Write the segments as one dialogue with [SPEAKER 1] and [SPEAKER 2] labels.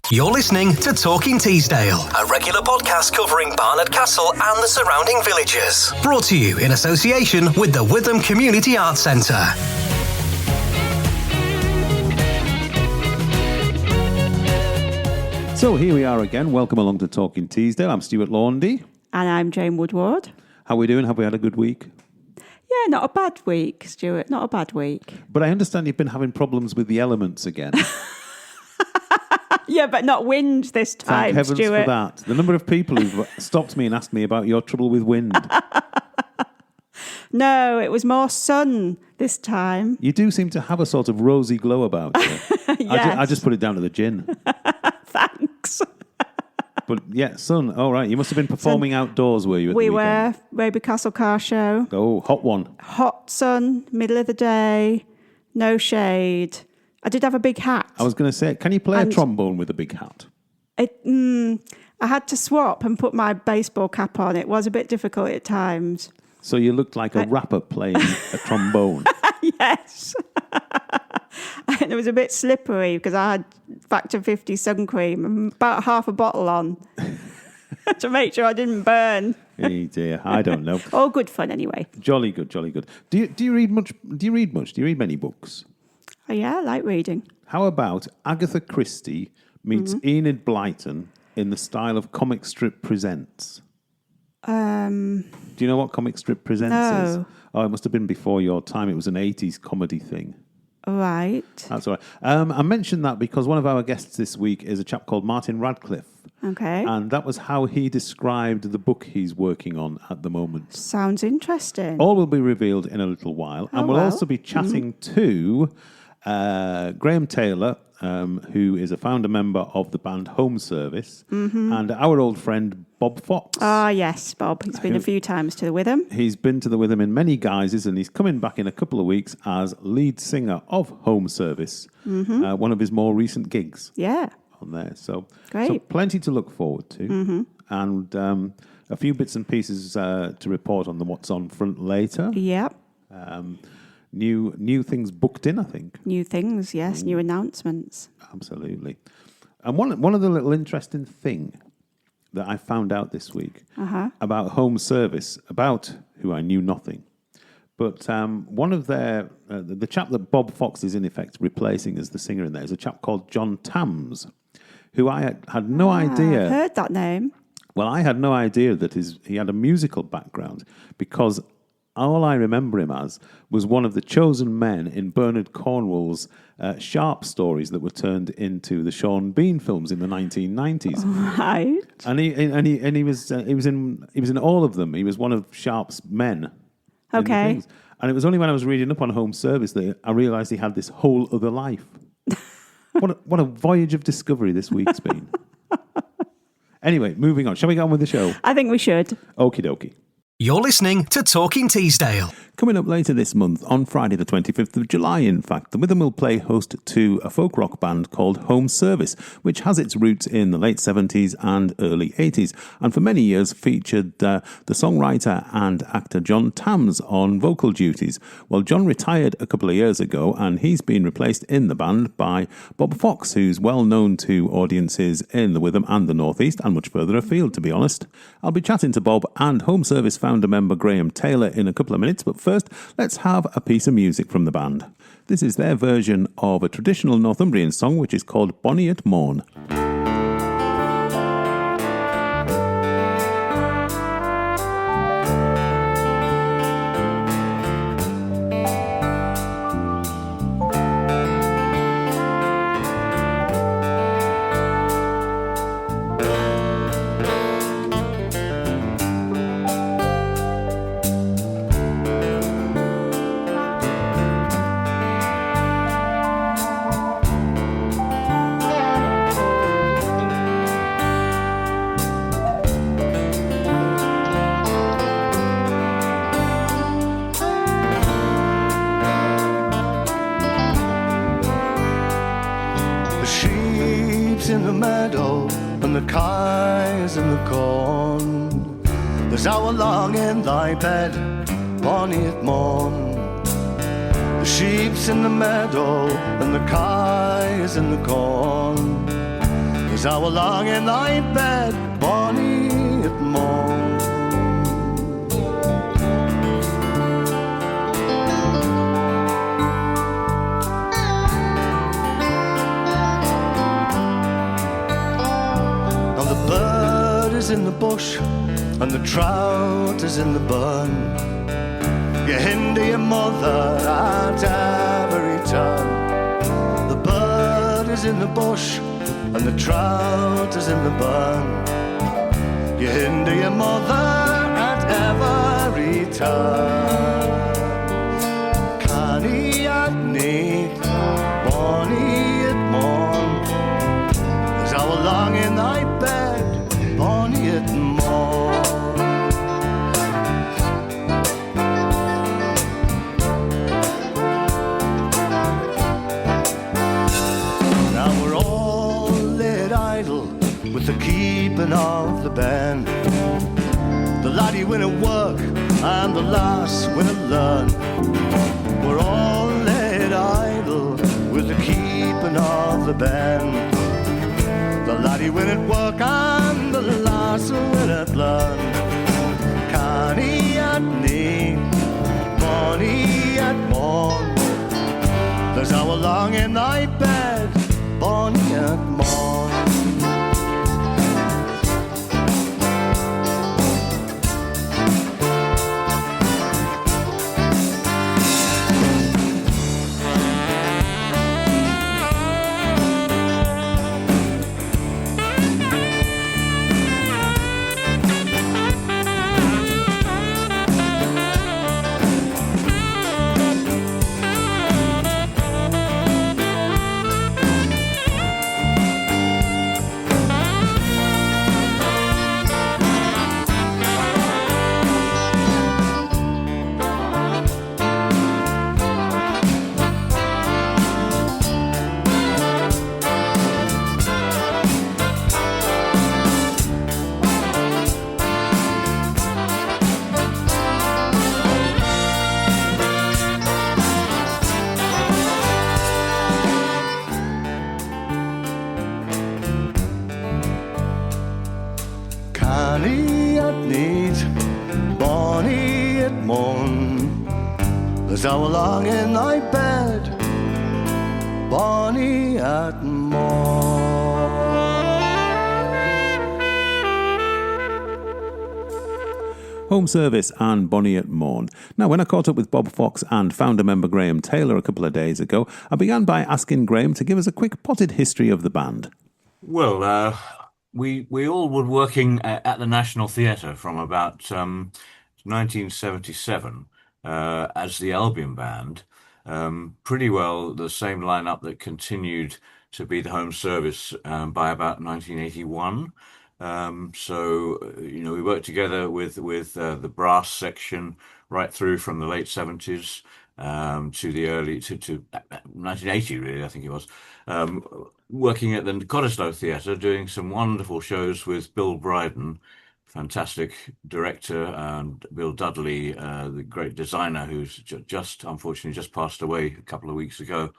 [SPEAKER 1] You're listening to Talking Teesdale, a regular podcast covering Barnard Castle and the surrounding villages. Brought to you in association with the Witham Arts Centre.
[SPEAKER 2] So here we are again. Welcome along to Talking Teesdale. I'm Stuart Laundy.
[SPEAKER 3] And I'm Jane Woodward.
[SPEAKER 2] How are we doing? Have we had a good week?
[SPEAKER 3] Yeah, not a bad week, Stuart. Not a bad week.
[SPEAKER 2] But I understand you've been having problems with the elements again.
[SPEAKER 3] Yeah, but not wind this time,
[SPEAKER 2] Thank heavens
[SPEAKER 3] Stuart.
[SPEAKER 2] for that. The number of people who've stopped me and asked me about your trouble with wind.
[SPEAKER 3] No, it was more sun this time.
[SPEAKER 2] You do seem to have a sort of rosy glow about you.
[SPEAKER 3] Yes.
[SPEAKER 2] I just put it down to the gin.
[SPEAKER 3] Thanks.
[SPEAKER 2] But yeah, sun. All right. You must have been performing outdoors, were you? At
[SPEAKER 3] We
[SPEAKER 2] the weekend?
[SPEAKER 3] were. Raby Castle Car Show.
[SPEAKER 2] Oh, hot one.
[SPEAKER 3] Hot sun, middle of the day, no shade. I did have a big hat.
[SPEAKER 2] I was going to say, can you play a trombone with a big hat?
[SPEAKER 3] I had to swap and put my baseball cap on. It was a bit difficult at times.
[SPEAKER 2] So you looked like a rapper playing a trombone.
[SPEAKER 3] Yes. And it was a bit slippery because I had Factor 50 sun cream and about half a bottle on to make sure I didn't burn.
[SPEAKER 2] Hey dear, I don't know.
[SPEAKER 3] All good fun anyway.
[SPEAKER 2] Jolly good, jolly good. Do you read much? Do you read much? Do you read many books?
[SPEAKER 3] Oh, yeah, I like reading.
[SPEAKER 2] How about Agatha Christie meets Enid Blyton in the style of Comic Strip Presents? Do you know what Comic Strip Presents is? Oh, it must have been before your time. It was an 80s comedy thing.
[SPEAKER 3] Right.
[SPEAKER 2] That's all right. I mentioned that because one of our guests this week is a chap called Martyn Radcliffe.
[SPEAKER 3] Okay.
[SPEAKER 2] And that was how he described the book he's working on at the moment.
[SPEAKER 3] Sounds interesting.
[SPEAKER 2] All will be revealed in a little while. And we'll also be chatting to Graeme Taylor, who is a founder member of the band Home Service, and our old friend Bob Fox.
[SPEAKER 3] Ah, yes, Bob. He's been a few times to the Witham.
[SPEAKER 2] He's been to the Witham in many guises, and he's coming back in a couple of weeks as lead singer of Home Service, one of his more recent gigs.
[SPEAKER 3] Yeah.
[SPEAKER 2] On there. So
[SPEAKER 3] Great.
[SPEAKER 2] Plenty to look forward to. And a few bits and pieces to report on the What's On front later.
[SPEAKER 3] Yep.
[SPEAKER 2] New things booked in, I think.
[SPEAKER 3] New things, yes. New announcements.
[SPEAKER 2] Absolutely. And one of the little interesting thing that I found out this week about Home Service, about who I knew nothing, but one of their, the chap that Bob Fox is in effect replacing as the singer in there is a chap called John Tams, who I had no idea.
[SPEAKER 3] I've heard that name.
[SPEAKER 2] Well, I had no idea that he had a musical background because all I remember him as was one of the chosen men in Bernard Cornwell's Sharp stories that were turned into the Sean Bean films in the 1990s.
[SPEAKER 3] Right.
[SPEAKER 2] And he was in all of them. He was one of Sharp's men.
[SPEAKER 3] Okay.
[SPEAKER 2] And it was only when I was reading up on Home Service that I realised he had this whole other life. What a voyage of discovery this week's been. Anyway, moving on. Shall we get on with the show?
[SPEAKER 3] I think we should.
[SPEAKER 2] Okie dokie.
[SPEAKER 1] You're listening to Talking Teesdale.
[SPEAKER 2] Coming up later this month, on Friday the 25th of July, in fact, the Witham will play host to a folk rock band called Home Service, which has its roots in the late 70s and early 80s, and for many years featured the songwriter and actor John Tams on vocal duties. Well, John retired a couple of years ago, and he's been replaced in the band by Bob Fox, who's well known to audiences in the Witham and the North East, and much further afield, to be honest. I'll be chatting to Bob and Home Service founder member Graeme Taylor in a couple of minutes, but first, let's have a piece of music from the band. This is their version of a traditional Northumbrian song which is called Bonnie at Morn.
[SPEAKER 4] in the meadow and the kye's in the corn. There's our long in thy bed, bonny at morn. The sheep's in the meadow and the kye's in the corn. as I were lying in thy bed, bonny at morn. Now the bird is in the bush and the trout is in the burn. You hinder your mother at every turn. The bird is in the bush and the trout is in the burn. You hinder your mother at every turn. Canny at night, bonny at morn, as I were long in thy bed, bonny at morn. With the keeping of the band, the laddie winna work and the lass winna learn. We're all laid idle with the keeping of the band. The laddie winna work and the lass winna learn. Canny at night, bonny at morn, there's our long in thy bed, bonny at morn. Canny at night, bonny at morn, there's our long in thy bed, bonny at morn.
[SPEAKER 2] Home Service and Bonnie at Morn. Now, when I caught up with Bob Fox and founder member Graeme Taylor a couple of days ago, I began by asking Graeme to give us a quick potted history of the band.
[SPEAKER 5] Well, we all were working at the National Theatre from about 1977 as the Albion Band. Pretty well the same lineup that continued to be the Home Service by about 1981. We worked together with the brass section right through from the late 70s to the early to 1980, really, I think it was. Working at the Cottesloe Theatre, doing some wonderful shows with Bill Bryden, fantastic director, and Bill Dudley, the great designer, who's unfortunately just passed away a couple of weeks ago.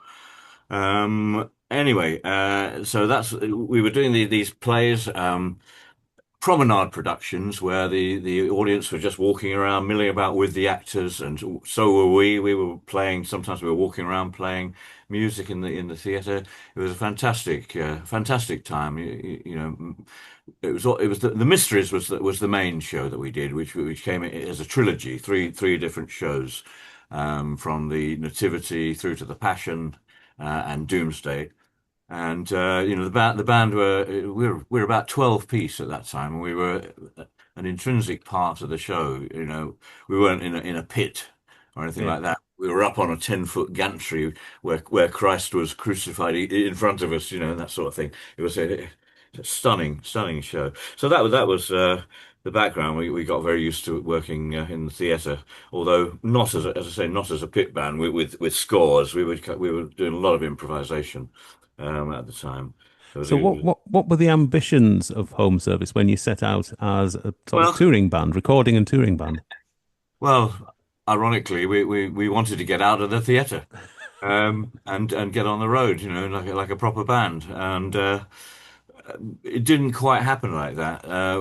[SPEAKER 5] So we were doing these plays, promenade productions, where the audience were just walking around, milling about with the actors, and so were we. We were playing. Sometimes we were walking around playing music in the theatre. It was a fantastic time. It was the Mysteries was the main show that we did, which came as a trilogy, three different shows, from the Nativity through to the Passion and Doomsday. And the band we were about 12 piece at that time, and we were an intrinsic part of the show. We weren't in a pit or anything like that. We were up on a 10-foot gantry where Christ was crucified in front of us, that sort of thing. It was a stunning show. So that was the background. We got very used to working in the theatre, although not as a pit band with scores. We were doing a lot of improvisation at the time.
[SPEAKER 2] So what were the ambitions of Home Service when you set out as a sort of touring band, recording and touring band?
[SPEAKER 5] Well, ironically, we wanted to get out of the theatre and get on the road, like a proper band. And It didn't quite happen like that. There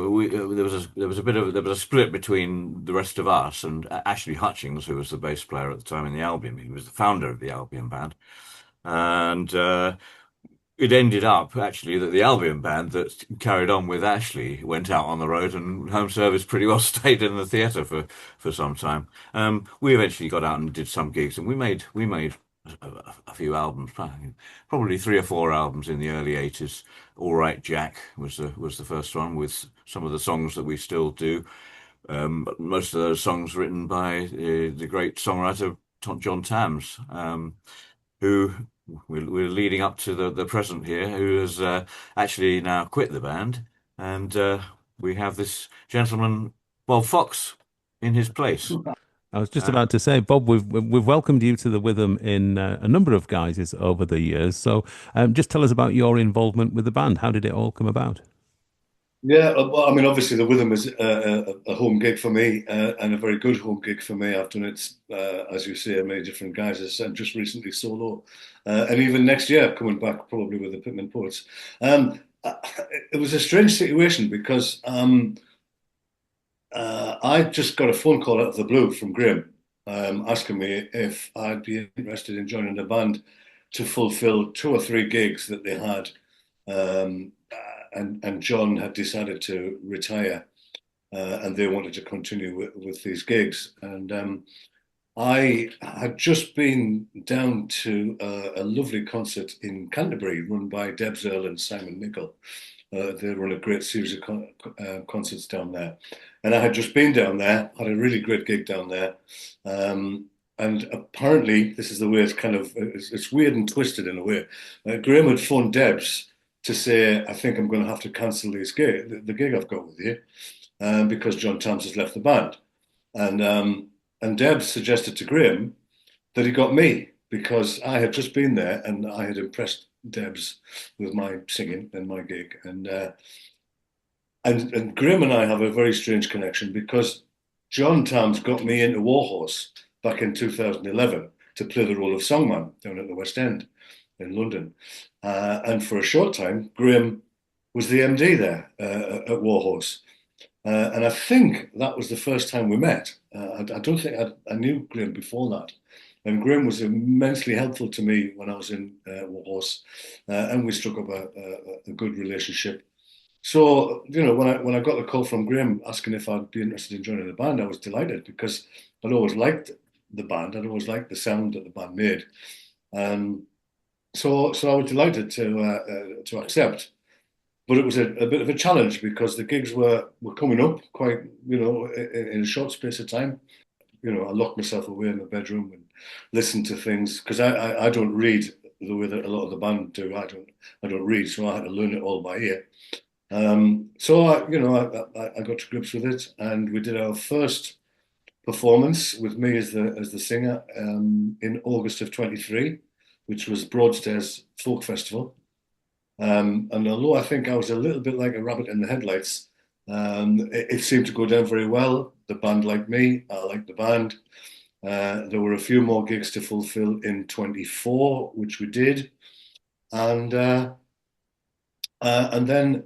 [SPEAKER 5] was a split between the rest of us and Ashley Hutchings, who was the bass player at the time in the Albion. He was the founder of the Albion band, and it ended up actually that the Albion band that carried on with Ashley went out on the road, and Home Service pretty well stayed in the theatre for some time. We eventually got out and did some gigs, and we made a few albums, probably 3 or 4 albums in the early '80s. All Right, Jack was the first one with some of the songs that we still do. But most of those songs written by the great songwriter John Tams. Who we're leading up to the present here, who has actually now quit the band, and we have this gentleman, Bob Fox, in his place.
[SPEAKER 2] I was just about to say, Bob, we've welcomed you to the Witham in a number of guises over the years. So, just tell us about your involvement with the band. How did it all come about?
[SPEAKER 4] Yeah, well, I mean, obviously the Witham is a home gig for me, and a very good home gig for me. I've done it, as you say, many different guises, and just recently solo, and even next year coming back probably with the Pitman Poets. It was a strange situation because I just got a phone call out of the blue from Graeme, asking me if I'd be interested in joining the band to fulfill 2 or 3 gigs that they had. And John had decided to retire, and they wanted to continue with these gigs. And I had just been down to a lovely concert in Canterbury run by Debs Earl and Simon Nicol. They run a great series of concerts down there. And I had just been down there, had a really great gig down there. And apparently, this is the way it's weird and twisted in a way. Graeme had phoned Debs to say, I think I'm going to have to cancel the gig I've got with you, because John Tams has left the band. And Debs suggested to Graeme that he got me because I had just been there and I had impressed Debs with my singing and my gig. And Graeme and I have a very strange connection because John Tams got me into Warhorse back in 2011 to play the role of songman down at the West End in London. And for a short time, Graeme was the MD there at Warhorse. And I think that was the first time we met. I don't think I knew Graeme before that. And Graeme was immensely helpful to me when I was in Warhorse, and we struck up a good relationship. So, when I got the call from Graeme asking if I'd be interested in joining the band, I was delighted because I'd always liked the band. I'd always liked the sound that the band made. So I was delighted to accept. But it was a bit of a challenge because the gigs were coming up quite, in a short space of time. I locked myself away in the bedroom and listened to things because I don't read the way that a lot of the band do. I don't read, so I had to learn it all by ear. So I got to grips with it, and we did our first performance with me as the singer in August of 23, which was Broadstairs Folk Festival. And although I think I was a little bit like a rabbit in the headlights, it seemed to go down very well. The band liked me, I liked the band. There were a few more gigs to fulfill in 24, which we did. And then,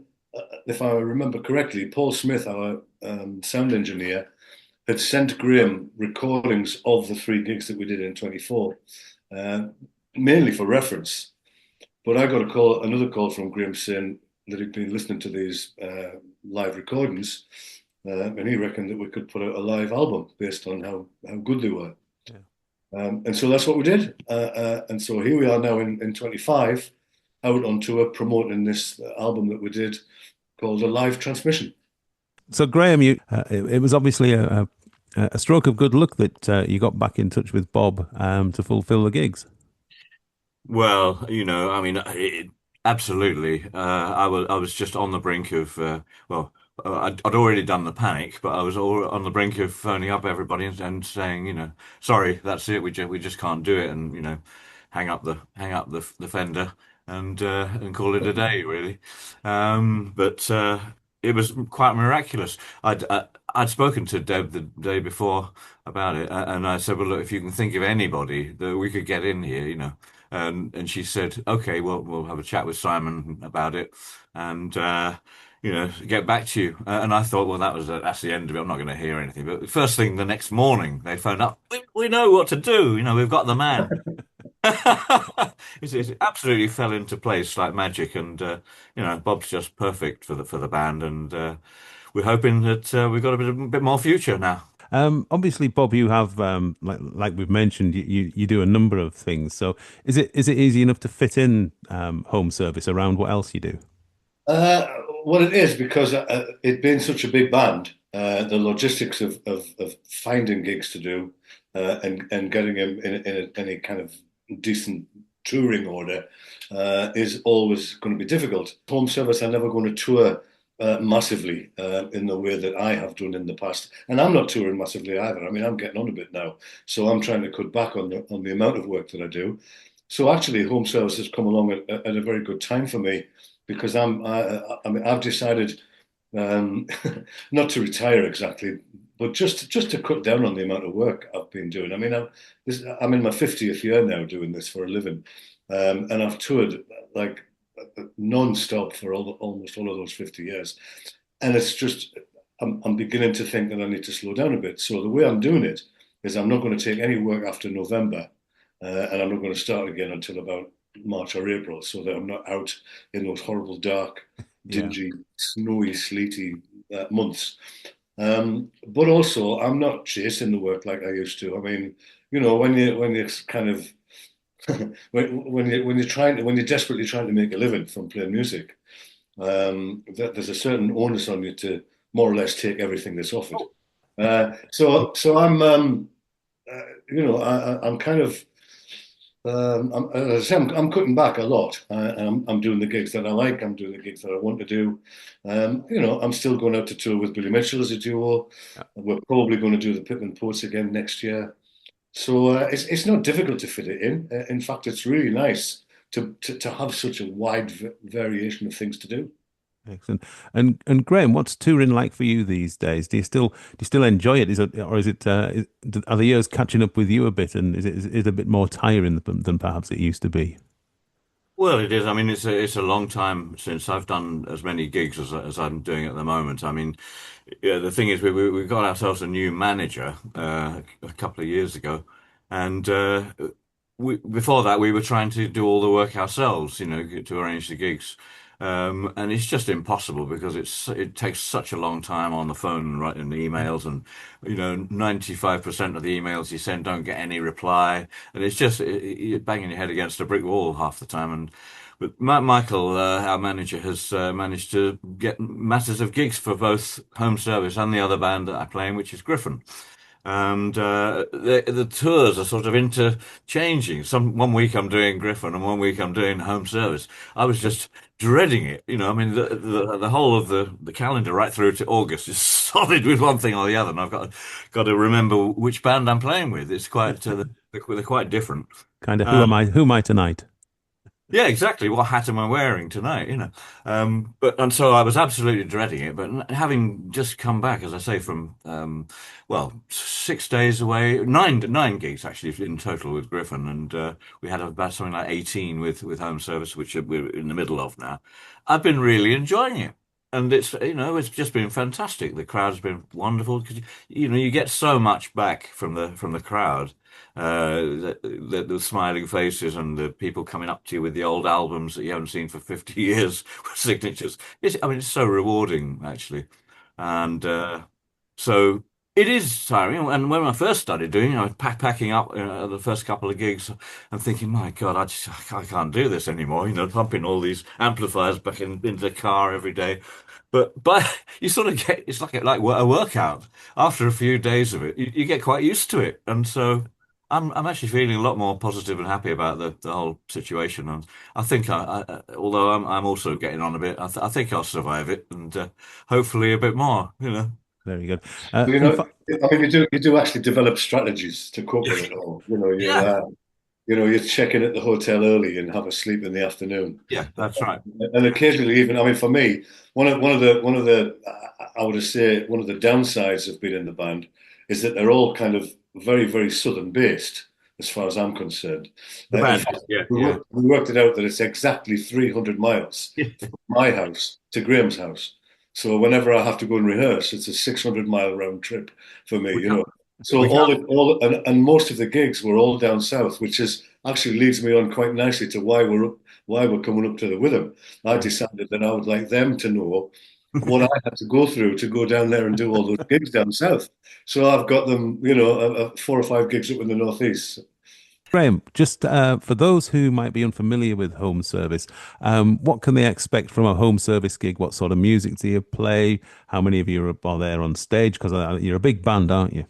[SPEAKER 4] if I remember correctly, Paul Smith, our sound engineer, had sent Graeme recordings of the 3 gigs that we did in 24, mainly for reference. But I got another call from Graeme saying that he'd been listening to these live recordings, and he reckoned that we could put out a live album based on how good they were. Yeah. And so that's what we did. And so here we are now in 25, out on tour promoting this album that we did called A Live Transmission.
[SPEAKER 2] So, Graeme, it was obviously a stroke of good luck that you got back in touch with Bob to fulfill the gigs.
[SPEAKER 5] Well, I mean, absolutely. I was just on the brink of, I'd already done the panic, but I was all on the brink of phoning up everybody and saying, sorry, that's it. We just can't do it, and hang up the fender and call it a day, really. But it was quite miraculous. I'd spoken to Deb the day before about it, and I said, well, look, if you can think of anybody that we could get in here, and she said, "Okay, well, we'll have a chat with Simon about it, and get back to you." And I thought, well, that's the end of it. I'm not going to hear anything. But the first thing the next morning, they phoned up. We know what to do. We've got the man. It absolutely fell into place like magic, and Bob's just perfect for the band, and we're hoping that we've got a bit more future now.
[SPEAKER 2] Obviously, Bob, you have like we've mentioned, you do a number of things. So is it easy enough to fit in home service around what else you do?
[SPEAKER 4] Uh, well, it is because it being such a big band, the logistics of finding gigs to do and getting them in any kind of decent touring order is always going to be difficult. Home service are never going to tour massively in the way that I have done in the past, and I'm not touring massively either. I mean, I'm getting on a bit now, so I'm trying to cut back on the amount of work that I do. So actually, home service has come along at a very good time for me because I mean, I've decided um, not to retire exactly, but just to cut down on the amount of work I've been doing. I mean, I'm in my 50th year now doing this for a living, and I've toured like non-stop for almost all of those 50 years, and it's just I'm beginning to think that I need to slow down a bit. So the way I'm doing it is I'm not going to take any work after November, and I'm not going to start again until about March or April, so that I'm not out in those horrible, dark,
[SPEAKER 2] Yeah.
[SPEAKER 4] dingy, snowy, sleety months. But also, I'm not chasing the work like I used to. I mean, when you kind of when you're desperately trying to make a living from playing music, there's a certain onus on you to more or less take everything that's offered. So I'm kind of as I say, I'm cutting back a lot. I'm doing the gigs that I like. I'm doing the gigs that I want to do. I'm still going out to tour with Billy Mitchell as a duo. We're probably going to do the Pitman Poets again next year. So it's not difficult to fit it in. In fact, it's really nice to have such a wide variation of things to do.
[SPEAKER 2] Excellent. And Graham, what's touring like for you these days? Do you still enjoy it? Are the years catching up with you a bit, and is it a bit more tiring than perhaps it used to be?
[SPEAKER 5] Well, it is. I mean, it's a long time since I've done as many gigs as I'm doing at the moment. I mean, yeah, the thing is, we got ourselves a new manager a couple of years ago, and before that we were trying to do all the work ourselves, to arrange the gigs. And it's just impossible because it takes such a long time on the phone and writing the emails, and 95% of the emails you send don't get any reply, and it's just you're banging your head against a brick wall half the time. But Michael, our manager, has managed to get masses of gigs for both home service and the other band that I play in, which is Griffin. And the tours are sort of interchanging. One week I'm doing Griffin, and one week I'm doing home service. I was just dreading it. I mean, the whole of the calendar right through to August is solid with one thing or the other, and I've got to remember which band I'm playing with. It's quite they're quite different.
[SPEAKER 2] Kind of who am
[SPEAKER 5] Um,
[SPEAKER 2] I? Who am I tonight?
[SPEAKER 5] yeah, exactly. What hat am I wearing tonight? And so I was absolutely dreading it. But having just come back, as I say, from 6 days away, nine gigs actually in total with Griffin, and we had about something like 18 with home service, which we're in the middle of now. I've been really enjoying it. And it's just been fantastic. The crowd's been wonderful because you get so much back from the crowd, the smiling faces and the people coming up to you with the old albums that you haven't seen for 50 years with signatures. I mean, it's so rewarding actually, and so it is tiring. And when I first started doing, I was packing up the first couple of gigs and thinking, my God, I can't do this anymore. Pumping all these amplifiers back into the car every day. But you sort of get it's like a workout. After a few days of it, you get quite used to it, and so I'm actually feeling a lot more positive and happy about the whole situation. And I think although I'm also getting on a bit, I think I'll survive it, and hopefully a bit more.
[SPEAKER 2] Very good.
[SPEAKER 4] Well,
[SPEAKER 2] In fact,
[SPEAKER 4] I mean, you do actually develop strategies to cope with it all.
[SPEAKER 5] Yeah,
[SPEAKER 4] You check in at the hotel early and have a sleep in the afternoon.
[SPEAKER 5] yeah, that's right.
[SPEAKER 4] And occasionally, even I mean, for me, one of the I would say one of the downsides of being in the band is that they're all kind of very very southern based.
[SPEAKER 6] as far as I'm concerned.
[SPEAKER 5] The
[SPEAKER 6] In
[SPEAKER 5] band,
[SPEAKER 6] fact,
[SPEAKER 5] yeah,
[SPEAKER 6] we worked it out that it's exactly 300 miles
[SPEAKER 5] yeah.
[SPEAKER 6] from my house to Graeme's house. So whenever I have to go and rehearse, it's a 600-mile round trip for me,
[SPEAKER 5] We
[SPEAKER 6] you
[SPEAKER 5] can't,
[SPEAKER 6] know. So
[SPEAKER 5] we can't.
[SPEAKER 6] and most of the gigs were all down south, which is actually leads me on quite nicely to why we're coming up to the Witham. I decided that I would like them to know what I had to go through to go down there and do all those gigs down south. So I've got them, you know, 4 or 5 gigs up in the northeast.
[SPEAKER 2] Graeme, just for those who might be unfamiliar with home service, what can they expect from a home service gig? What sort of music do you play? How many of you are there on stage? Because you're a big band, aren't you?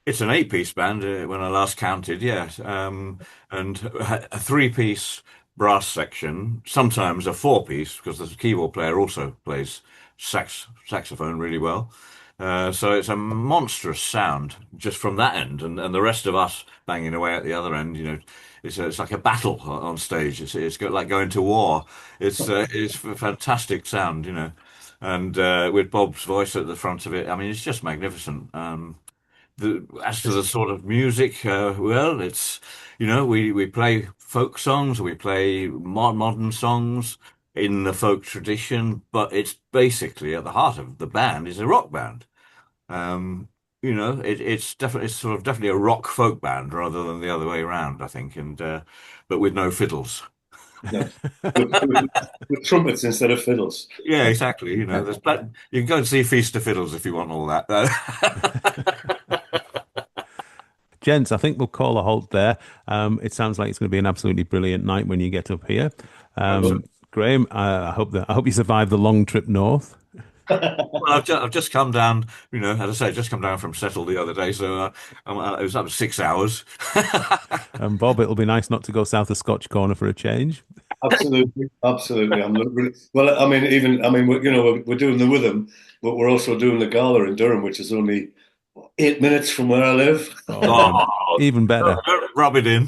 [SPEAKER 5] It's an 8-piece band when I last counted, yes, and a 3-piece brass section, sometimes a 4-piece because the keyboard player also plays saxophone really well. So it's a monstrous sound just from that end, and the rest of us banging away at the other end. You know, it's like a battle on stage. It's like going to war. It's a fantastic sound, you know, and with Bob's voice at the front of it. I mean, it's just magnificent. As to the sort of music, well, it's, you know, we play folk songs, we play modern songs in the folk tradition, but it's basically at the heart of the band is a rock band. Um, you know, it's sort of definitely a rock folk band rather than the other way around, I think, and but with no fiddles.
[SPEAKER 6] Yeah. With trumpets instead of fiddles.
[SPEAKER 5] Yeah, exactly. You know, you can go and see Feast of Fiddles if you want all that.
[SPEAKER 2] Gents, I think we'll call a halt there. It sounds like it's going to be an absolutely brilliant night when you get up here. Graeme, I hope you survive the long trip north.
[SPEAKER 5] Well, I've just come down, you know, as I say, just come down from Settle the other day, so it was up 6 hours.
[SPEAKER 2] And Bob, it'll be nice not to go south of Scotch Corner for a change.
[SPEAKER 6] Absolutely, absolutely. Well, we're doing the Witham, but we're also doing the gala in Durham, which is only 8 minutes from where I live.
[SPEAKER 2] Even better.
[SPEAKER 5] Don't rub it in.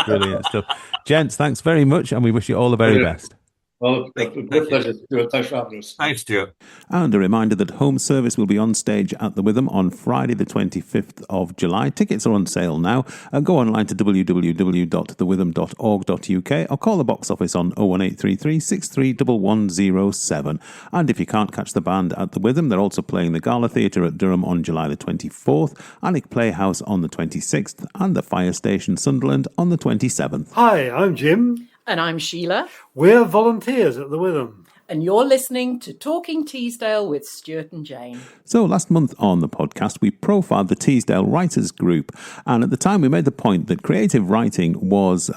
[SPEAKER 2] Brilliant stuff. Gents, thanks very much, and we wish you all the very best.
[SPEAKER 6] Well, a great pleasure, Stuart. Thanks for having us.
[SPEAKER 5] Thanks, Stuart.
[SPEAKER 2] And a reminder that home service will be on stage at the Witham on Friday the 25th of July. Tickets are on sale now. Go online to www.thewitham.org.uk or call the box office on 01833 631107. And if you can't catch the band at the Witham, they're also playing the Gala Theatre at Durham on July the 24th, Alnwick Playhouse on the 26th, and the Fire Station Sunderland on the 27th.
[SPEAKER 7] Hi, I'm Jim.
[SPEAKER 8] And I'm Sheila.
[SPEAKER 7] We're volunteers at the Witham.
[SPEAKER 8] And you're listening to Talking Teesdale with Stuart and Jane.
[SPEAKER 2] So last month on the podcast, we profiled the Teesdale Writers Group. And at the time, we made the point that creative writing was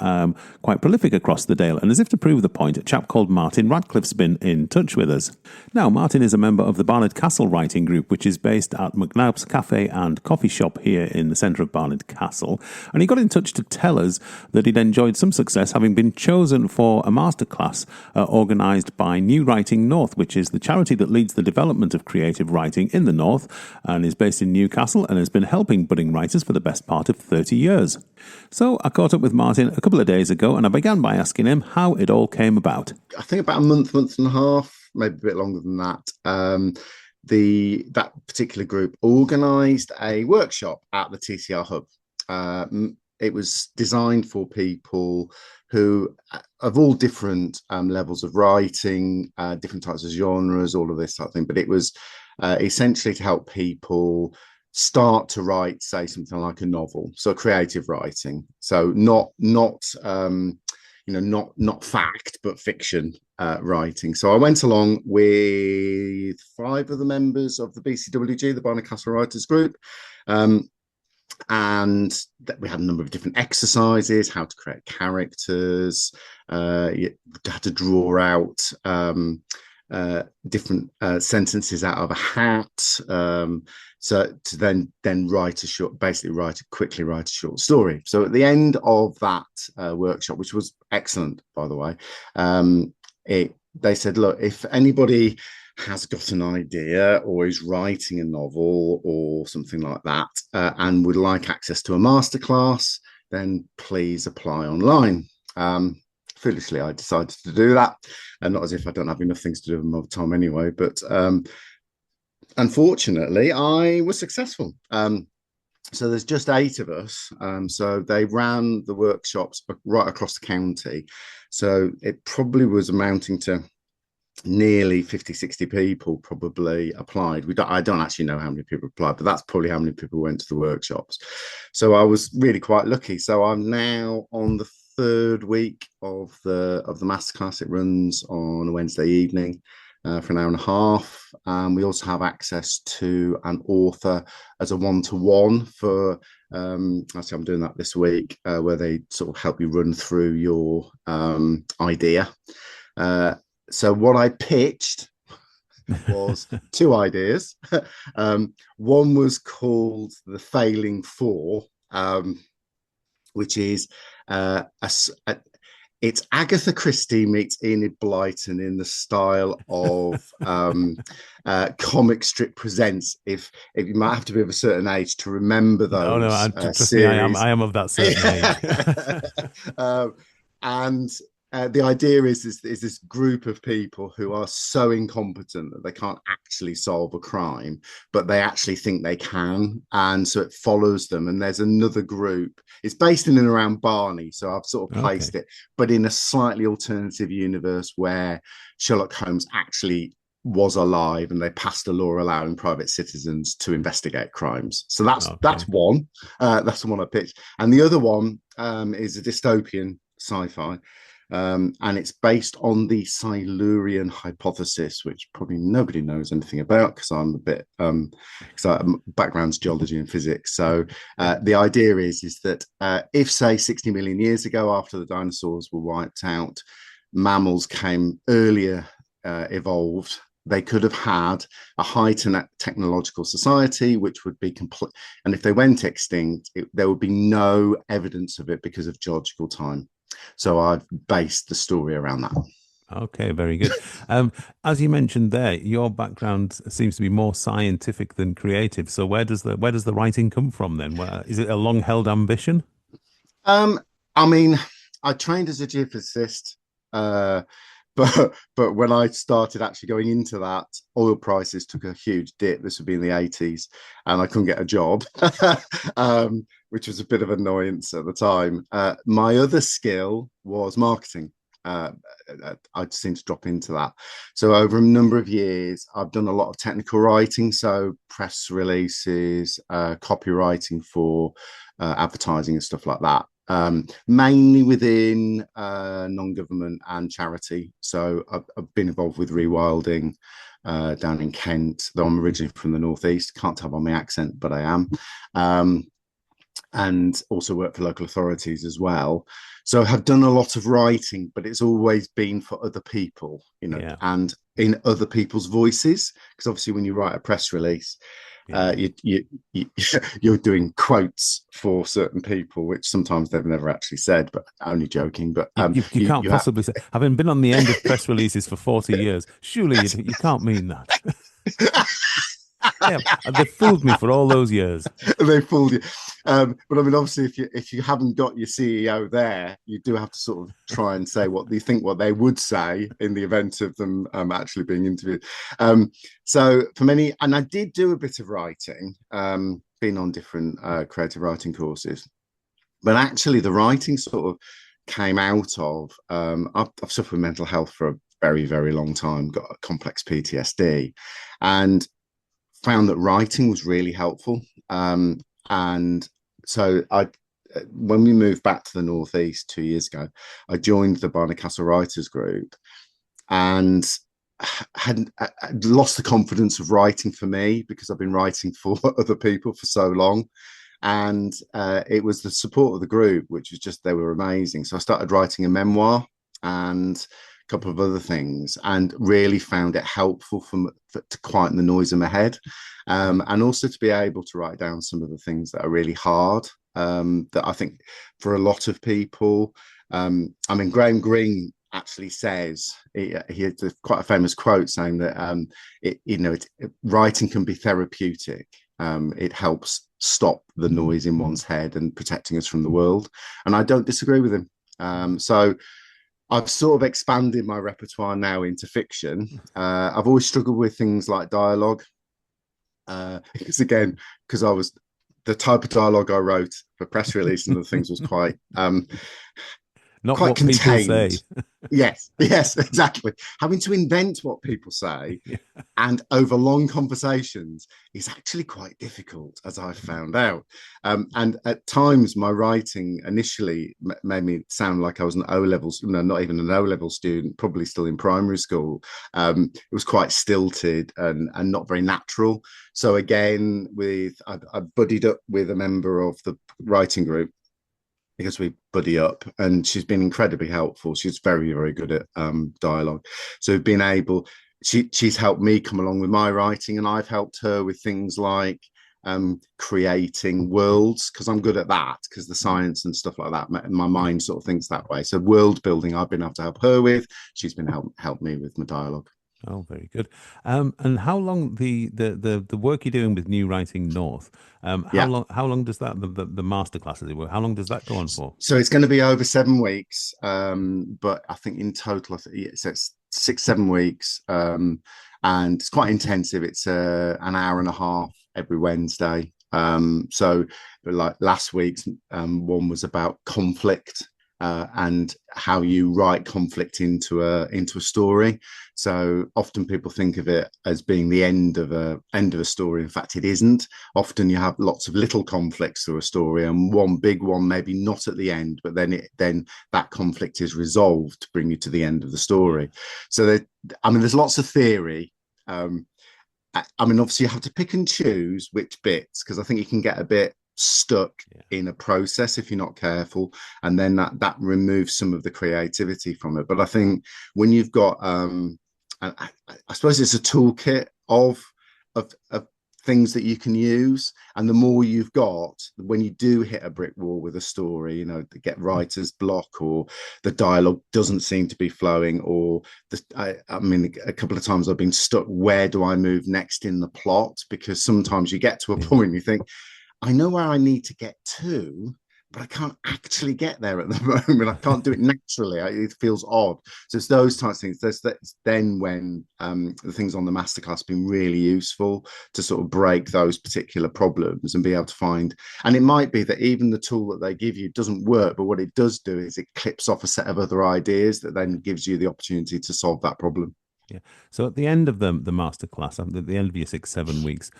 [SPEAKER 2] quite prolific across the Dale. And as if to prove the point, a chap called Martyn Radcliffe's been in touch with us. Now, Martyn is a member of the Barnard Castle Writing Group, which is based at McNabb's Cafe and Coffee Shop here in the centre of Barnard Castle. And he got in touch to tell us that he'd enjoyed some success, having been chosen for a masterclass organised by New Writing North, which is the charity that leads the development of creative writing in the North and is based in Newcastle and has been helping budding writers for the best part of 30 years. So I caught up with Martyn a couple of days ago and I began by asking him how it all came about.
[SPEAKER 9] I think about a month and a half, maybe a bit longer than that. That particular group organised a workshop at the TCR Hub. It was designed for people who, of all different levels of writing, different types of genres, all of this type of thing. But it was essentially to help people start to write, say, something like a novel. So creative writing. So not fact, but fiction writing. So I went along with 5 of the members of the BCWG, the Barnard Castle Writers Group. And we had a number of different exercises, how to create characters, you had to draw out different sentences out of a hat, so to then quickly write a short story. So at the end of that workshop, which was excellent, by the way, they said, look, if anybody has got an idea or is writing a novel or something like that and would like access to a masterclass, then please apply online. Foolishly, I decided to do that, and not as if I don't have enough things to do with my time anyway, but unfortunately, I was successful. So there's just 8 of us. So they ran the workshops right across the county. So it probably was amounting to nearly 50, 60 people probably applied. I don't actually know how many people applied, but that's probably how many people went to the workshops. So I was really quite lucky. So I'm now on the 3rd week of the masterclass. It runs on a Wednesday evening for an hour and a half. We also have access to an author as a one-to-one for actually I'm doing that this week, where they sort of help you run through your idea. So what I pitched was 2 ideas. One was called The Failing Four, which is it's Agatha Christie meets Enid Blyton in the style of Comic Strip Presents. If you might have to be of a certain age to remember those.
[SPEAKER 2] No, trust
[SPEAKER 9] series.
[SPEAKER 2] me, I am of that certain age.
[SPEAKER 9] And the idea is this group of people who are so incompetent that they can't actually solve a crime, but they actually think they can. And so it follows them. And there's another group. It's based in and around Barney. So I've sort of placed it, but in a slightly alternative universe where Sherlock Holmes actually was alive and they passed a law allowing private citizens to investigate crimes. So that's one. That's the one I pitched. And the other one is a dystopian sci-fi. And it's based on the Silurian hypothesis, which probably nobody knows anything about because I'm a bit, background's geology and physics. So the idea is that if, say, 60 million years ago, after the dinosaurs were wiped out, mammals came earlier, evolved, they could have had a high technological society, which would be complete. And if they went extinct, there would be no evidence of it because of geological time. So I've based the story around that.
[SPEAKER 2] Okay, very good. As you mentioned there, your background seems to be more scientific than creative. So where does the writing come from then? Is it a long-held ambition?
[SPEAKER 9] I mean, I trained as a geophysicist, but when I started actually going into that, oil prices took a huge dip. This would be in the 80s, and I couldn't get a job, which was a bit of annoyance at the time. My other skill was marketing. I seem to drop into that. So over a number of years, I've done a lot of technical writing, so press releases, copywriting for advertising and stuff like that. Mainly within non-government and charity. So I've been involved with rewilding down in Kent, though I'm originally from the northeast. Can't tell by my accent, but I am. And also work for local authorities as well. So I have done a lot of writing, but it's always been for other people, and in other people's voices. Because obviously when you write a press release, you're doing quotes for certain people, which sometimes they've never actually said, but only joking. But
[SPEAKER 2] you can't possibly say, having been on the end of press releases for 40 years, surely you can't mean that. Yeah, they fooled me for all those years.
[SPEAKER 9] They fooled you. But I mean, obviously, if you haven't got your CEO there, you do have to sort of try and say what they would say in the event of them actually being interviewed. So for many, and I did do a bit of writing, been on different creative writing courses, but actually the writing sort of came out of, I've suffered with mental health for a very, very long time, got a complex PTSD, and found that writing was really helpful. And so when we moved back to the northeast 2 years ago, I joined the Barnard Castle Writers Group, and had lost the confidence of writing for me because I've been writing for other people for so long. And it was the support of the group, which was just, they were amazing. So I started writing a memoir and couple of other things, and really found it helpful to quieten the noise in my head, and also to be able to write down some of the things that are really hard, that I think for a lot of people, I mean, Graham Greene actually says, he has quite a famous quote saying that writing can be therapeutic. It helps stop the noise in one's head and protecting us from the world, and I don't disagree with him. So I've sort of expanded my repertoire now into fiction. I've always struggled with things like dialogue. Because I was the type of dialogue I wrote for press release and other things was quite
[SPEAKER 2] Not
[SPEAKER 9] quite
[SPEAKER 2] what
[SPEAKER 9] contained.
[SPEAKER 2] people say.
[SPEAKER 9] Yes, exactly. Having to invent what people say
[SPEAKER 2] Yeah.
[SPEAKER 9] and over long conversations is actually quite difficult, as I found out. And at times, my writing initially made me sound like I was an O-level, no, not even an O-level student, probably still in primary school. It was quite stilted and not very natural. So again, I buddied up with a member of the writing group, because we buddy up, and she's been incredibly helpful. She's very, very good at dialogue. So we've been able, she's helped me come along with my writing, and I've helped her with things like creating worlds, because I'm good at that, because the science and stuff like that, my mind sort of thinks that way. So world building, I've been able to help her with. She's been help me with my dialogue.
[SPEAKER 2] Oh, very good. And how long the work you're doing with New Writing North? How long does that the masterclass, as it were? How long does that go on for?
[SPEAKER 9] So it's going to be over 7 weeks, but I think in total, it's 6-7 weeks, and it's quite intensive. It's an hour and a half every Wednesday. So like last week's one was about conflict. And how you write conflict into a story. So often people think of it as being the end of a story. In fact, it isn't. Often you have lots of little conflicts through a story, and one big one maybe not at the end, but then that conflict is resolved to bring you to the end of the story. So there's lots of theory. Obviously you have to pick and choose which bits, because I think you can get a bit stuck in a process if you're not careful, and then that removes some of the creativity from it. But I think when you've got I suppose it's a toolkit of things that you can use, and the more you've got, when you do hit a brick wall with a story, get writer's block, or the dialogue doesn't seem to be flowing, or a couple of times I've been stuck, where do I move next in the plot? Because sometimes you get to a point you think, I know where I need to get to, but I can't actually get there at the moment. I can't do it naturally. It feels odd. So it's those types of things. That's then when the things on the masterclass have been really useful to sort of break those particular problems and be able to find. And it might be that even the tool that they give you doesn't work, but what it does do is it clips off a set of other ideas that then gives you the opportunity to solve that problem.
[SPEAKER 2] Yeah. So at the end of the masterclass, at the end of your 6-7 weeks,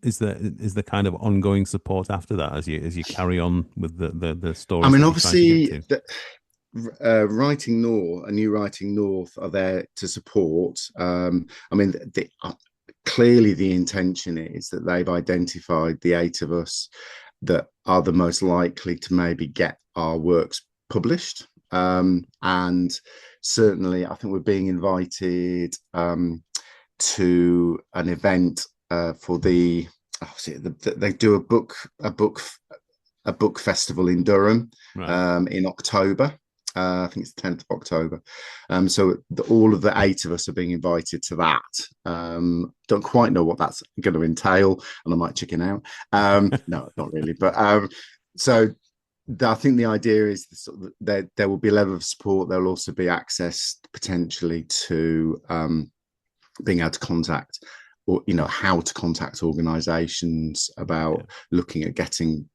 [SPEAKER 2] is there kind of ongoing support after that as you carry on with the story?
[SPEAKER 9] Obviously, Writing North and New Writing North are there to support. Clearly the intention is that they've identified the 8 of us that are the most likely to maybe get our works published. And certainly I think we're being invited to an event for they do a book festival in Durham, right, in October. I think it's the 10th of October. So all of the 8 of us are being invited to that. Don't quite know what that's going to entail, and I might chicken out. No, not really. But so I think the idea is that there will be a level of support. There will also be access potentially to being able to contact, or how to contact organisations about looking at getting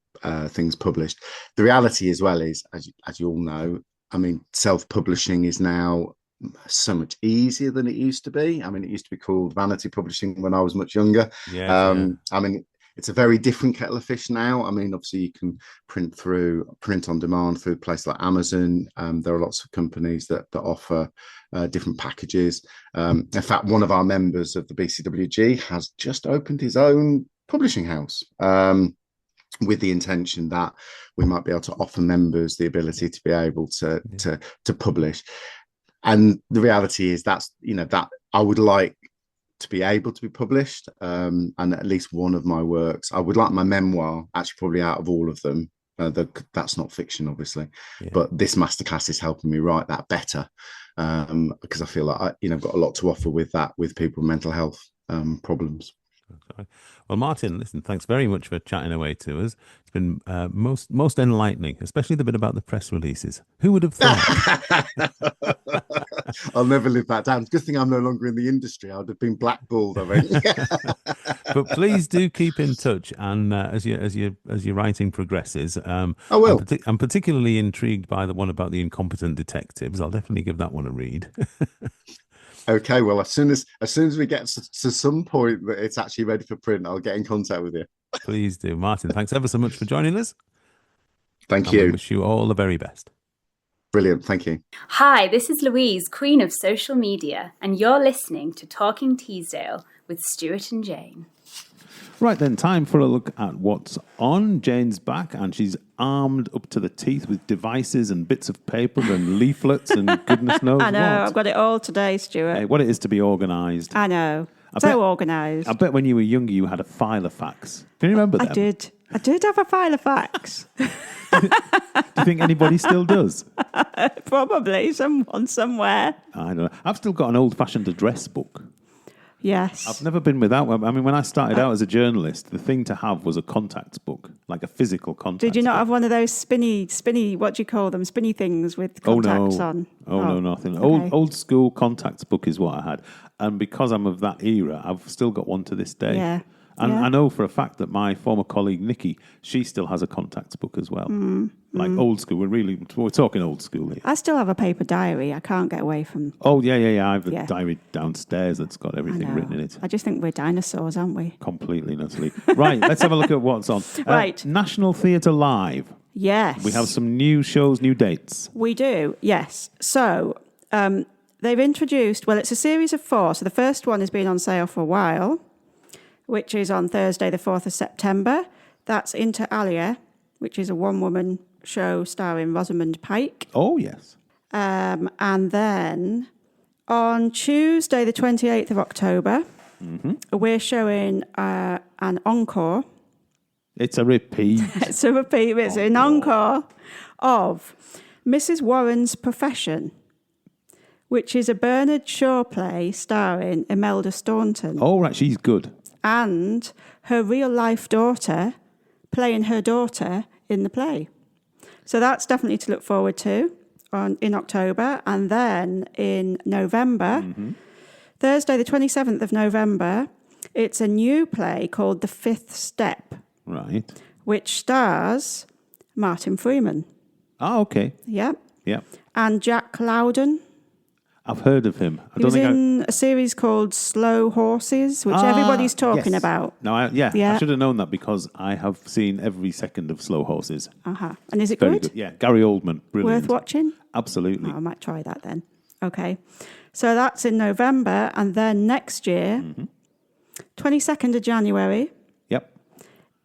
[SPEAKER 9] things published. The reality as well is, as you all know, self-publishing is now so much easier than it used to be. It used to be called vanity publishing when I was much younger. It's a very different kettle of fish now. Obviously you can print on demand through places like Amazon. There are lots of companies that offer different packages. In fact, one of our members of the BCWG has just opened his own publishing house, with the intention that we might be able to offer members the ability to be able to publish. And the reality is that I would like to be able to be published, and at least one of my works. I would like my memoir, actually probably out of all of them. That's not fiction, obviously, but this masterclass is helping me write that better, because I feel like I've got a lot to offer with that, with people with mental health problems.
[SPEAKER 2] Sorry. Well, Martyn, listen, thanks very much for chatting away to us. It's been most enlightening, especially the bit about the press releases. Who would have thought?
[SPEAKER 9] I'll never live that down. Good thing I'm no longer in the industry. I would have been blackballed, I think.
[SPEAKER 2] But please do keep in touch, and as your writing progresses,
[SPEAKER 9] I will.
[SPEAKER 2] I'm particularly intrigued by the one about the incompetent detectives. I'll definitely give that one a read.
[SPEAKER 9] Okay, well, as soon as we get to some point that it's actually ready for print, I'll get in contact with you.
[SPEAKER 2] Please do. Martyn, thanks ever so much for joining us.
[SPEAKER 9] Thank
[SPEAKER 2] And
[SPEAKER 9] you.
[SPEAKER 2] we wish you all the very best.
[SPEAKER 9] Brilliant, thank you.
[SPEAKER 10] Hi, this is Louise, Queen of Social Media, and you're listening to Talking Teesdale with Stuart and Jane.
[SPEAKER 2] Right then, time for a look at what's on. Jane's back, and she's armed up to the teeth with devices and bits of paper and leaflets and goodness knows what.
[SPEAKER 3] I know, I've got it all today, Stuart.
[SPEAKER 2] Hey, what it is to be organised.
[SPEAKER 3] I know. Organised.
[SPEAKER 2] I bet when you were younger you had a file of facts. Can you remember that?
[SPEAKER 3] I did have a file of facts.
[SPEAKER 2] Do you think anybody still does?
[SPEAKER 3] Probably, someone somewhere.
[SPEAKER 2] I don't know. I've still got an old-fashioned address book.
[SPEAKER 3] Yes.
[SPEAKER 2] I've never been without one. I mean, when I started out as a journalist, the thing to have was a contacts book, like a physical contacts
[SPEAKER 3] Did you not
[SPEAKER 2] book.
[SPEAKER 3] have one of those spinny, what do you call them? Spinny things with contacts on?
[SPEAKER 2] No, nothing.
[SPEAKER 3] Okay.
[SPEAKER 2] Old school contacts book is what I had. And because I'm of that era, I've still got one to this day.
[SPEAKER 3] Yeah.
[SPEAKER 2] And
[SPEAKER 3] Yeah.
[SPEAKER 2] I know for a fact that my former colleague, Nikki, she still has a contacts book as well. Like old school. We're talking old school here.
[SPEAKER 3] I still have a paper diary. I can't get away from...
[SPEAKER 2] Oh, yeah. I have a
[SPEAKER 3] Yeah.
[SPEAKER 2] diary downstairs that's got
[SPEAKER 3] I
[SPEAKER 2] everything
[SPEAKER 3] know.
[SPEAKER 2] written in it.
[SPEAKER 3] I just think we're dinosaurs, aren't we?
[SPEAKER 2] Completely and utterly. Right, let's have a look at what's on.
[SPEAKER 3] Right.
[SPEAKER 2] National Theatre Live.
[SPEAKER 3] Yes.
[SPEAKER 2] We have some new shows, new dates.
[SPEAKER 3] We do, yes. So they've introduced, well, it's a series of 4. So the first one has been on sale for a while, which is on Thursday, the 4th of September. That's Inter Alia, which is a one-woman show starring Rosamund Pike.
[SPEAKER 2] Oh, yes.
[SPEAKER 3] And then on Tuesday, the 28th of October, we're showing an encore.
[SPEAKER 2] It's a repeat.
[SPEAKER 3] It's a repeat. It's an encore of Mrs. Warren's Profession, which is a Bernard Shaw play starring Imelda Staunton.
[SPEAKER 2] Oh, right, she's good.
[SPEAKER 3] And her real-life daughter playing her daughter in the play. So that's definitely to look forward to in October. And then in November, Thursday, the 27th of November, it's a new play called The Fifth Step,
[SPEAKER 2] Right.
[SPEAKER 3] which stars Martin Freeman.
[SPEAKER 2] Oh, okay.
[SPEAKER 3] Yeah.
[SPEAKER 2] Yeah.
[SPEAKER 3] And Jack Loudon.
[SPEAKER 2] I've heard of him.
[SPEAKER 3] He was in a series called Slow Horses, which everybody's talking
[SPEAKER 2] yes.
[SPEAKER 3] about.
[SPEAKER 2] No, I
[SPEAKER 3] Yeah.
[SPEAKER 2] should have known that because I have seen every second of Slow Horses.
[SPEAKER 3] And is it
[SPEAKER 2] Very
[SPEAKER 3] good?
[SPEAKER 2] good. Yeah, Gary Oldman, brilliant.
[SPEAKER 3] Worth watching?
[SPEAKER 2] Absolutely.
[SPEAKER 3] Oh, I might try that then. Okay. So that's in November. And then next year, 22nd of January,
[SPEAKER 2] Yep.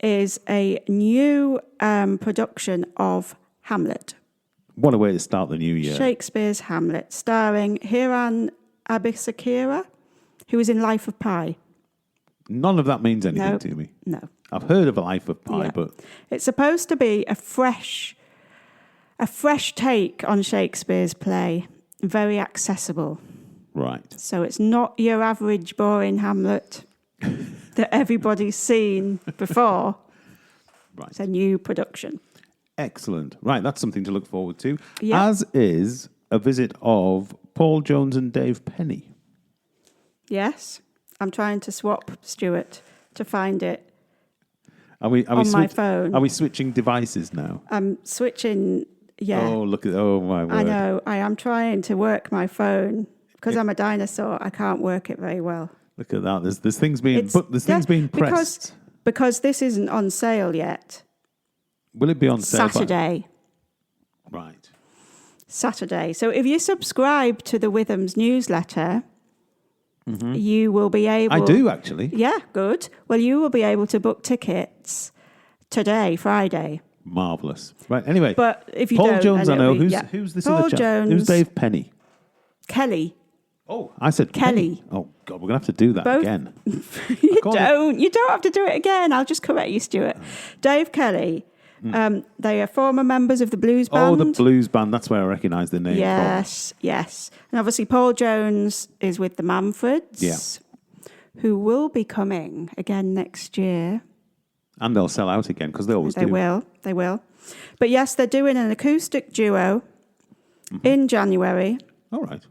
[SPEAKER 3] is a new production of Hamlet.
[SPEAKER 2] What a way to start the new year.
[SPEAKER 3] Shakespeare's Hamlet, starring Hiran Abisakira, who was in Life of Pi.
[SPEAKER 2] None of that means anything
[SPEAKER 3] No.
[SPEAKER 2] to me.
[SPEAKER 3] No.
[SPEAKER 2] I've heard of A Life of Pi,
[SPEAKER 3] Yeah.
[SPEAKER 2] but
[SPEAKER 3] It's supposed to be a fresh take on Shakespeare's play, very accessible.
[SPEAKER 2] right.
[SPEAKER 3] So it's not your average boring Hamlet that everybody's seen before.
[SPEAKER 2] Right.
[SPEAKER 3] It's a new production.
[SPEAKER 2] Excellent. Right, that's something to look forward to.
[SPEAKER 3] Yeah.
[SPEAKER 2] As is a visit of Paul Jones and Dave Penny.
[SPEAKER 3] Yes, I'm trying to swap, Stuart, to find it.
[SPEAKER 2] Are we
[SPEAKER 3] On my phone.
[SPEAKER 2] Are we switching devices now?
[SPEAKER 3] I'm switching, yeah.
[SPEAKER 2] Oh, look at my word.
[SPEAKER 3] I know, I am trying to work my phone. Because I'm a dinosaur, I can't work it very well.
[SPEAKER 2] Look at that. There's things being being pressed.
[SPEAKER 3] Because this isn't on sale yet.
[SPEAKER 2] Will it be on sale?
[SPEAKER 3] Saturday.
[SPEAKER 2] Right.
[SPEAKER 3] Saturday. So if you subscribe to the Witham's newsletter, you will be able...
[SPEAKER 2] I do, actually.
[SPEAKER 3] Yeah, good. Well, you will be able to book tickets today, Friday.
[SPEAKER 2] Marvellous. Right, anyway.
[SPEAKER 3] But if you
[SPEAKER 2] Paul
[SPEAKER 3] don't...
[SPEAKER 2] Jones, I know.
[SPEAKER 3] yeah.
[SPEAKER 2] Who's this
[SPEAKER 3] Paul
[SPEAKER 2] other chap?
[SPEAKER 3] Jones.
[SPEAKER 2] Who's Dave Penny?
[SPEAKER 3] Kelly.
[SPEAKER 2] Oh, I said
[SPEAKER 3] Kelly.
[SPEAKER 2] Penny. Oh, God, we're going to have to do that
[SPEAKER 3] Both-
[SPEAKER 2] again.
[SPEAKER 3] You don't have to do it again. I'll just correct you, Stuart. Dave Kelly. They are former members of the blues band.
[SPEAKER 2] Oh, the blues band. That's where I recognise the name
[SPEAKER 3] Yes. And obviously Paul Jones is with the Manfreds.
[SPEAKER 2] Yeah.
[SPEAKER 3] who will be coming again next year.
[SPEAKER 2] And they'll sell out again, because they always do.
[SPEAKER 3] They will. But yes, they're doing an acoustic duo in January.
[SPEAKER 2] All right.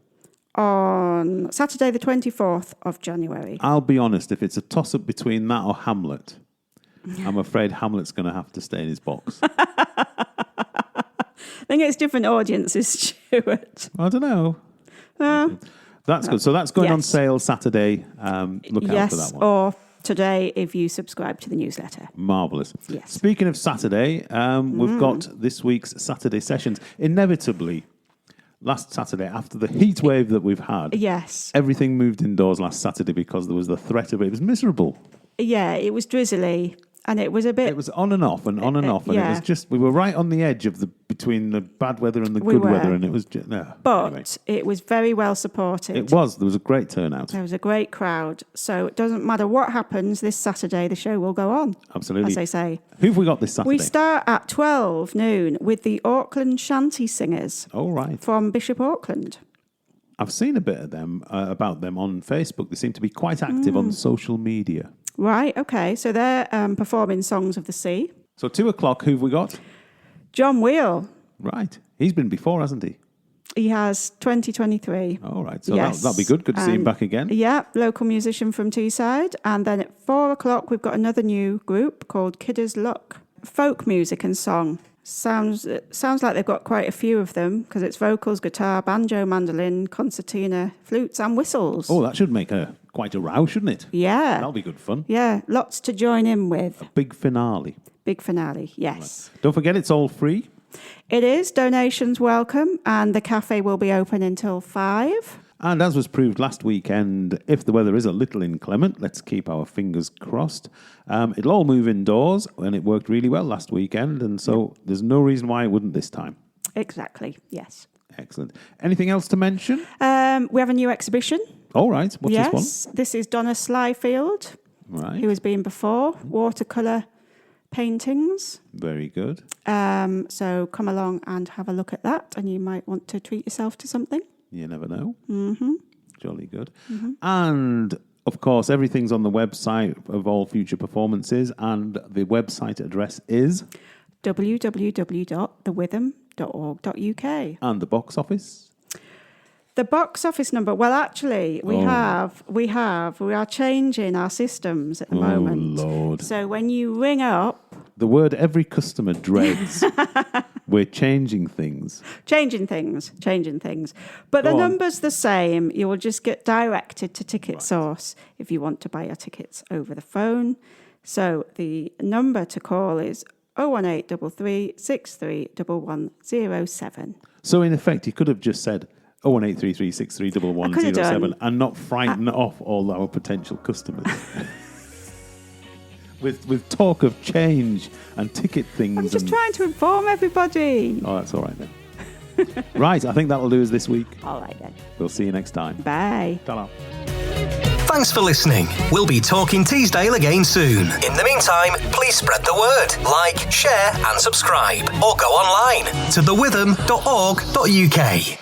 [SPEAKER 3] On Saturday, the 24th of January.
[SPEAKER 2] I'll be honest, if it's a toss-up between that or Hamlet, I'm afraid Hamlet's going to have to stay in his box.
[SPEAKER 3] I think it's different audiences, Stuart.
[SPEAKER 2] I don't know. That's good. So that's going on sale Saturday. Look out for that one.
[SPEAKER 3] Or today if you subscribe to the newsletter.
[SPEAKER 2] Marvellous.
[SPEAKER 3] Yes.
[SPEAKER 2] Speaking of Saturday, we've got this week's Saturday sessions. Inevitably, last Saturday, after the heat wave that we've had, everything moved indoors last Saturday because there was the threat of it. It was miserable.
[SPEAKER 3] Yeah, it was drizzly. And it was a bit...
[SPEAKER 2] It was on and off and on and off. And it was just... We were right on the edge of between the bad weather and the good weather. And it was just...
[SPEAKER 3] But it was very well supported.
[SPEAKER 2] It was. There was a great turnout.
[SPEAKER 3] There was a great crowd. So it doesn't matter what happens this Saturday, the show will go on.
[SPEAKER 2] Absolutely.
[SPEAKER 3] As they say.
[SPEAKER 2] Who have we got this Saturday?
[SPEAKER 3] We start at 12 noon with the Auckland Shanty Singers.
[SPEAKER 2] Oh, right.
[SPEAKER 3] From Bishop Auckland.
[SPEAKER 2] I've seen a bit of them, about them on Facebook. They seem to be quite active on social media.
[SPEAKER 3] Right, okay. So they're performing Songs of the Sea.
[SPEAKER 2] So 2 o'clock, who have we got?
[SPEAKER 3] John Wheel.
[SPEAKER 2] Right. He's been before, hasn't he?
[SPEAKER 3] He has 2023.
[SPEAKER 2] All right. So that'll be good. Good to see him back again.
[SPEAKER 3] Yeah, local musician from Teesside. And then at 4 o'clock, we've got another new group called Kidder's Luck. Folk music and song. Sounds like they've got quite a few of them because it's vocals, guitar, banjo, mandolin, concertina, flutes and whistles.
[SPEAKER 2] Oh, that should make quite a row, shouldn't it?
[SPEAKER 3] Yeah.
[SPEAKER 2] That'll be good fun.
[SPEAKER 3] Yeah, lots to join in with.
[SPEAKER 2] A big finale.
[SPEAKER 3] Big finale, yes.
[SPEAKER 2] Right. Don't forget, it's all free.
[SPEAKER 3] It is. Donations welcome and the cafe will be open until 5.
[SPEAKER 2] And as was proved last weekend, if the weather is a little inclement, let's keep our fingers crossed. It'll all move indoors, and it worked really well last weekend, and so there's no reason why it wouldn't this time.
[SPEAKER 3] Exactly, yes.
[SPEAKER 2] Excellent. Anything else to mention?
[SPEAKER 3] We have a new exhibition.
[SPEAKER 2] All right. What's this one?
[SPEAKER 3] Yes, this is Donna Slyfield,
[SPEAKER 2] right,
[SPEAKER 3] who has been before, watercolour paintings.
[SPEAKER 2] Very good.
[SPEAKER 3] So come along and have a look at that, and you might want to treat yourself to something.
[SPEAKER 2] You never know.
[SPEAKER 3] Mm-hmm.
[SPEAKER 2] Jolly good. Mm-hmm. And, of course, everything's on the website of all future performances, and the website address is
[SPEAKER 3] www.thewitham.org.uk.
[SPEAKER 2] And the box office?
[SPEAKER 3] The box office number, well, actually, we are changing our systems at the moment.
[SPEAKER 2] Lord.
[SPEAKER 3] So when you ring up...
[SPEAKER 2] The word every customer dreads. We're changing things.
[SPEAKER 3] Changing things. But the number's the same. You will just get directed to Ticket Source if you want to buy your tickets over the phone. So the number to call is 01833 631107.
[SPEAKER 2] So in effect, you could have just said 01833 631107 and not frighten off all our potential customers. With talk of change and ticket things.
[SPEAKER 3] I'm just trying to inform everybody.
[SPEAKER 2] Oh, that's all right then. Right, I think that'll do us this week.
[SPEAKER 3] All right then.
[SPEAKER 2] We'll see you next time.
[SPEAKER 3] Bye.
[SPEAKER 2] Ta-ra.
[SPEAKER 1] Thanks for listening. We'll be talking Teesdale again soon. In the meantime, please spread the word, like, share and subscribe, or go online to thewitham.org.uk.